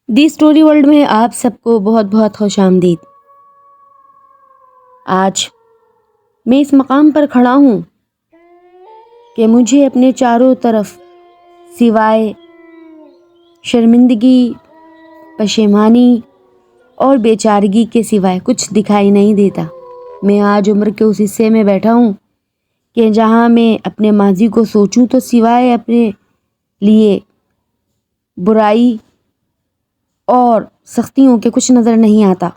The story world میں آپ سب کو بہت بہت خوش آمدید۔ آج میں اس مقام پر کھڑا ہوں کہ مجھے اپنے چاروں طرف سوائے شرمندگی، پشیمانی اور بیچارگی کے سوائے کچھ دکھائی نہیں دیتا۔ میں آج عمر کے اس حصے میں بیٹھا ہوں کہ جہاں میں اپنے ماضی کو سوچوں تو سوائے اپنے لیے برائی اور سختیوں کے کچھ نظر نہیں آتا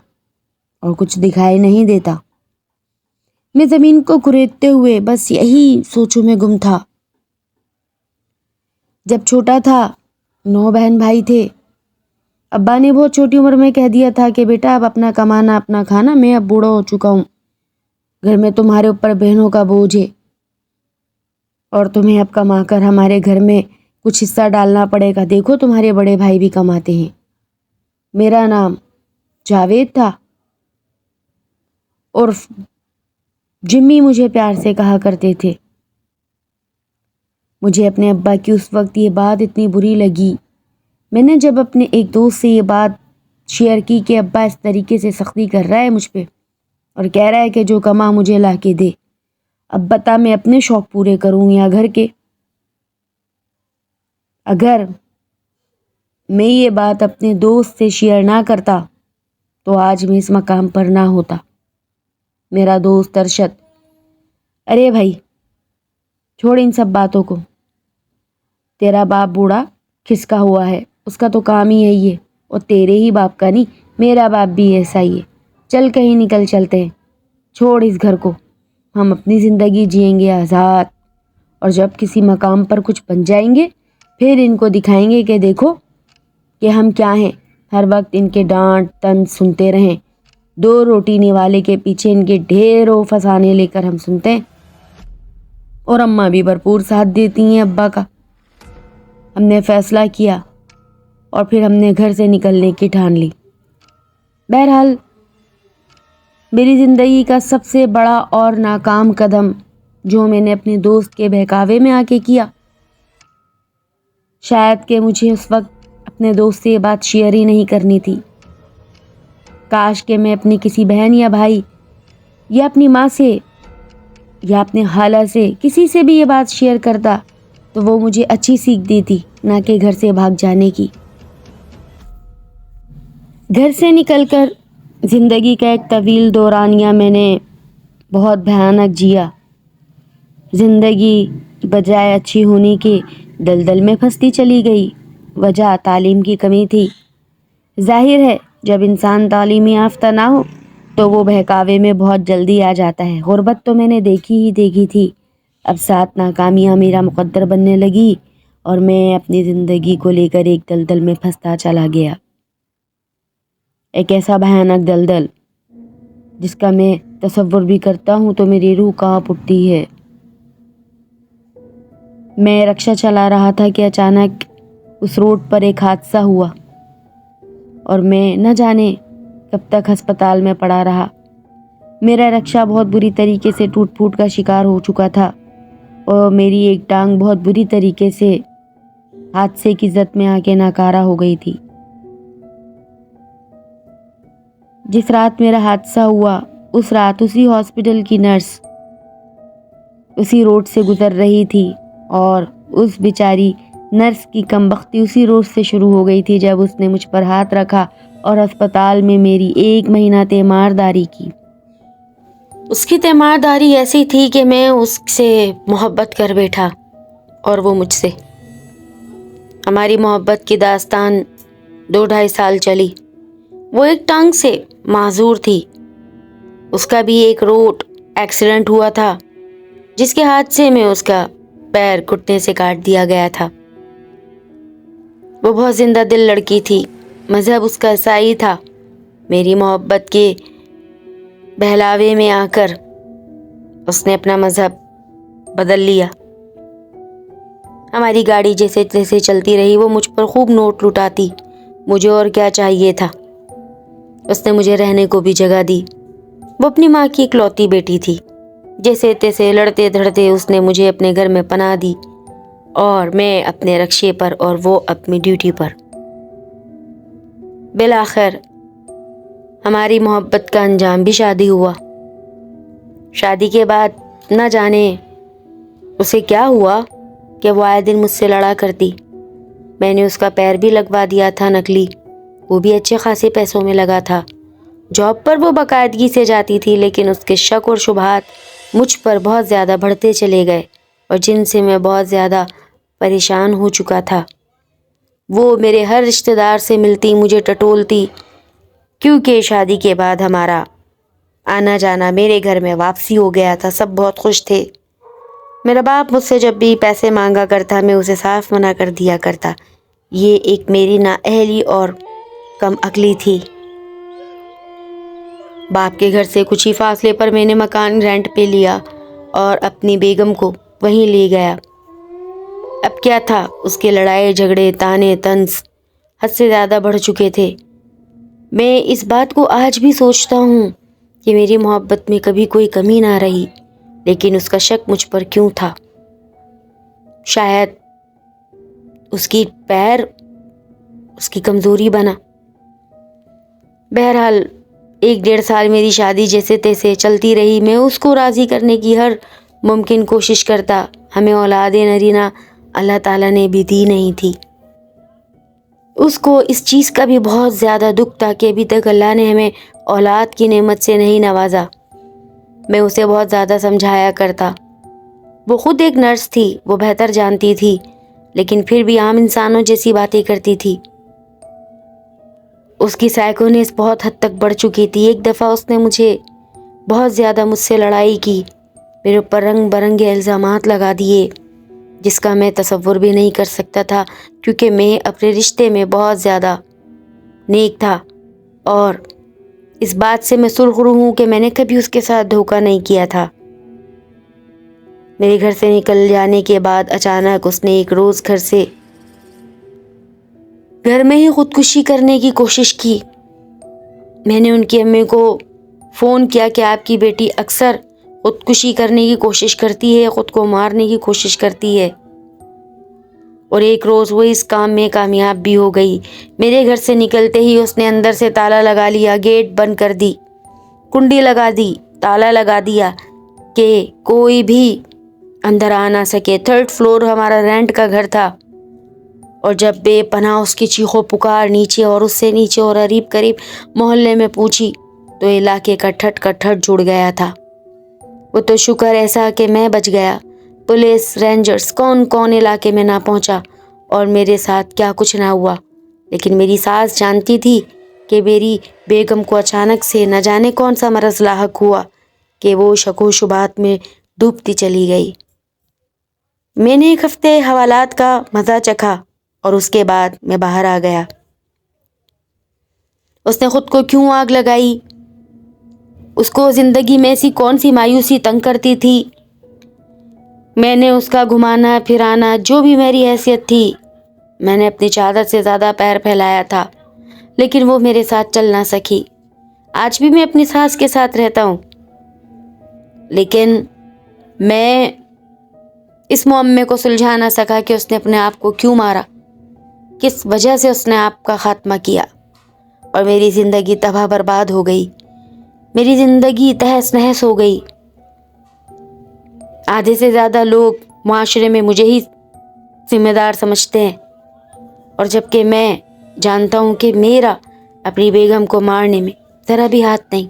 اور کچھ دکھائی نہیں دیتا۔ میں زمین کو کریدتے ہوئے بس یہی سوچوں میں گم تھا۔ جب چھوٹا تھا 9 بہن بھائی تھے۔ ابا نے بہت چھوٹی عمر میں کہہ دیا تھا کہ بیٹا اب اپنا کمانا اپنا کھانا، میں اب بوڑھا ہو چکا ہوں، گھر میں تمہارے اوپر بہنوں کا بوجھ ہے اور تمہیں اب کما کر ہمارے گھر میں کچھ حصہ ڈالنا پڑے گا۔ دیکھو تمہارے بڑے بھائی بھی کماتے ہیں۔ میرا نام جاوید تھا اور جمی مجھے پیار سے کہا کرتے تھے۔ مجھے اپنے ابا کی اس وقت یہ بات اتنی بری لگی۔ میں نے جب اپنے ایک دوست سے یہ بات شیئر کی کہ ابا اس طریقے سے سختی کر رہا ہے مجھ پہ اور کہہ رہا ہے کہ جو کما مجھے لا کے دے، اب بتا میں اپنے شوق پورے کروں یا گھر کے۔ اگر میں یہ بات اپنے دوست سے شیئر نہ کرتا تو آج میں اس مقام پر نہ ہوتا۔ میرا دوست ارشد، ارے بھائی چھوڑ ان سب باتوں کو، تیرا باپ بوڑھا کھسکا ہوا ہے، اس کا تو کام ہی ہے یہ، اور تیرے ہی باپ کا نہیں، میرا باپ بھی ایسا ہی ہے، چل کہیں نکل چلتے ہیں، چھوڑ اس گھر کو، ہم اپنی زندگی جئیں گے آزاد، اور جب کسی مقام پر کچھ بن جائیں گے پھر ان کو دکھائیں گے کہ دیکھو کہ ہم کیا ہیں۔ ہر وقت ان کے ڈانٹ طنز سنتے رہیں، 2 روٹی نوالے کے پیچھے ان کے ڈھیروں فسانے لے کر ہم سنتے ہیں، اور اماں بھی بھرپور ساتھ دیتی ہیں ابا کا۔ ہم نے فیصلہ کیا اور پھر ہم نے گھر سے نکلنے کی ٹھان لی۔ بہرحال میری زندگی کا سب سے بڑا اور ناکام قدم جو میں نے اپنے دوست کے بہکاوے میں آ کے کیا، شاید کہ مجھے اس وقت اپنے دوست سے یہ بات شیئر ہی نہیں کرنی تھی۔ کاش کہ میں اپنی کسی بہن یا بھائی یا اپنی ماں سے یا اپنے خالہ سے کسی سے بھی یہ بات شیئر کرتا تو وہ مجھے اچھی سیکھ دیتی، نہ کہ گھر سے بھاگ جانے کی۔ گھر سے نکل کر زندگی کا ایک طویل دورانیہ میں نے بہت بھیانک جیا۔ زندگی بجائے اچھی ہونے کے دلدل میں پھنستی چلی گئی۔ وجہ تعلیم کی کمی تھی۔ ظاہر ہے جب انسان تعلیمی یافتہ نہ ہو تو وہ بہکاوے میں بہت جلدی آ جاتا ہے۔ غربت تو میں نے دیکھی تھی، اب ساتھ ناکامیاں میرا مقدر بننے لگی اور میں اپنی زندگی کو لے کر ایک دلدل میں پھنستا چلا گیا۔ ایک ایسا بھیانک دلدل جس کا میں تصور بھی کرتا ہوں تو میری روح کانپ اٹھتی ہے۔ میں رکشہ چلا رہا تھا کہ اچانک اس روڈ پر ایک حادثہ ہوا اور میں نہ جانے کب تک ہسپتال میں پڑا رہا۔ میرا رکشہ بہت بری طریقے سے ٹوٹ پھوٹ کا شکار ہو چکا تھا اور میری ایک ٹانگ بہت بری طریقے سے حادثے کی زد میں آ کے ناکارہ ہو گئی تھی۔ جس رات میرا حادثہ ہوا اس رات اسی ہاسپٹل کی نرس اسی روڈ سے گزر رہی تھی اور اس بیچاری نرس کی کمبختی اسی روز سے شروع ہو گئی تھی جب اس نے مجھ پر ہاتھ رکھا اور ہسپتال میں میری 1 مہینہ تیمارداری کی۔ اس کی تیمارداری ایسی تھی کہ میں اس سے محبت کر بیٹھا اور وہ مجھ سے۔ ہماری محبت کی داستان 2-2.5 سال چلی۔ وہ ایک ٹانگ سے معذور تھی، اس کا بھی ایک روڈ ایکسیڈنٹ ہوا تھا جس کے حادثے میں اس کا پیر گھٹنے سے کاٹ دیا گیا تھا۔ وہ بہت زندہ دل لڑکی تھی، مذہب اس کا عیسائی تھا۔ میری محبت کے بہلاوے میں آ کر اس نے اپنا مذہب بدل لیا۔ ہماری گاڑی جیسے جیسے چلتی رہی وہ مجھ پر خوب نوٹ لٹاتی۔ مجھے اور کیا چاہیے تھا؟ اس نے مجھے رہنے کو بھی جگہ دی۔ وہ اپنی ماں کی اکلوتی بیٹی تھی۔ جیسے تیسے لڑتے دھڑتے اس نے مجھے اپنے گھر میں پناہ دی اور میں اپنے رکشے پر اور وہ اپنی ڈیوٹی پر۔ بالآخر ہماری محبت کا انجام بھی شادی ہوا۔ شادی کے بعد نہ جانے اسے کیا ہوا کہ وہ آئے دن مجھ سے لڑا کرتی۔ میں نے اس کا پیر بھی لگوا دیا تھا نکلی، وہ بھی اچھے خاصے پیسوں میں لگا تھا۔ جاب پر وہ باقاعدگی سے جاتی تھی، لیکن اس کے شک اور شبہات مجھ پر بہت زیادہ بڑھتے چلے گئے اور جن سے میں بہت زیادہ پریشان ہو چکا تھا۔ وہ میرے ہر رشتہ دار سے ملتی، مجھے ٹٹولتی، کیونکہ شادی کے بعد ہمارا آنا جانا میرے گھر میں واپسی ہو گیا تھا۔ سب بہت خوش تھے۔ میرا باپ مجھ سے جب بھی پیسے مانگا کرتا میں اسے صاف منع کر دیا کرتا۔ یہ ایک میری نااہلی اور کم عقلی تھی۔ باپ کے گھر سے کچھ ہی فاصلے پر میں نے مکان رینٹ پہ لیا اور اپنی بیگم کو وہیں لے گیا۔ اب کیا تھا، اس کے لڑائی جھگڑے طعنے طنز حد سے زیادہ بڑھ چکے تھے۔ میں اس بات کو آج بھی سوچتا ہوں کہ میری محبت میں کبھی کوئی کمی نہ رہی، لیکن اس کا شک مجھ پر کیوں تھا؟ شاید اس کی پیر اس کی کمزوری بنا۔ بہرحال 1-1.5 سال میری شادی جیسے تیسے چلتی رہی۔ میں اس کو راضی کرنے کی ہر ممکن کوشش کرتا۔ ہمیں اولاد نرینہ اللہ تعالیٰ نے بھی دی نہیں تھی۔ اس کو اس چیز کا بھی بہت زیادہ دکھ تھا کہ ابھی تک اللہ نے ہمیں اولاد کی نعمت سے نہیں نوازا۔ میں اسے بہت زیادہ سمجھایا کرتا۔ وہ خود ایک نرس تھی، وہ بہتر جانتی تھی، لیکن پھر بھی عام انسانوں جیسی باتیں کرتی تھی۔ اس کی سائیکونیس بہت حد تک بڑھ چکی تھی۔ ایک دفعہ اس نے مجھے بہت زیادہ مجھ سے لڑائی کی، میرے اوپر رنگ برنگے الزامات لگا دیے، جس کا میں تصور بھی نہیں کر سکتا تھا، کیونکہ میں اپنے رشتے میں بہت زیادہ نیک تھا اور اس بات سے میں سرخرو ہوں کہ میں نے کبھی اس کے ساتھ دھوکہ نہیں کیا تھا۔ میرے گھر سے نکل جانے کے بعد اچانک اس نے ایک روز گھر میں ہی خودکشی کرنے کی کوشش کی۔ میں نے ان کی امی کو فون کیا کہ آپ کی بیٹی اکثر خودکشی کرنے کی کوشش کرتی ہے، خود کو مارنے کی کوشش کرتی ہے، اور ایک روز وہ اس کام میں کامیاب بھی ہو گئی۔ میرے گھر سے نکلتے ہی اس نے اندر سے تالا لگا لیا، گیٹ بند کر دی، کنڈی لگا دی، تالا لگا دیا کہ کوئی بھی اندر آ نہ سکے۔ 3rd فلور ہمارا رینٹ کا گھر تھا، اور جب بے پناہ اس کی چیخو پکار نیچے اور اس سے نیچے اور قریب قریب محلے میں پوچھی تو علاقے کا ٹھٹ جڑ گیا تھا۔ وہ تو شکر ایسا کہ میں بچ گیا۔ پولیس، رینجرز کون علاقے میں نہ پہنچا اور میرے ساتھ کیا کچھ نہ ہوا، لیکن میری ساس جانتی تھی کہ میری بیگم کو اچانک سے نہ جانے کون سا مرض لاحق ہوا کہ وہ شک و شبہات میں ڈوبتی چلی گئی۔ میں نے 1 ہفتے حوالات کا مزہ چکھا اور اس کے بعد میں باہر آ گیا۔ اس نے خود کو کیوں آگ لگائی؟ اس کو زندگی میں ایسی کون سی مایوسی تنگ کرتی تھی؟ میں نے اس کا گھمانا پھرانا، جو بھی میری حیثیت تھی، میں نے اپنی چادر سے زیادہ پیر پھیلایا تھا، لیکن وہ میرے ساتھ چل نہ سکی۔ آج بھی میں اپنی ساس کے ساتھ رہتا ہوں، لیکن میں اس معمے کو سلجھا نہ سکا کہ اس نے اپنے آپ کو کیوں مارا، کس وجہ سے اس نے آپ کا خاتمہ کیا، اور میری زندگی تباہ برباد ہو گئی، میری زندگی تہس نہس ہو گئی۔ آدھے سے زیادہ لوگ معاشرے میں مجھے ہی ذمہ دار سمجھتے ہیں، اور جبکہ میں جانتا ہوں کہ میرا اپنی بیگم کو مارنے میں ذرا بھی ہاتھ نہیں۔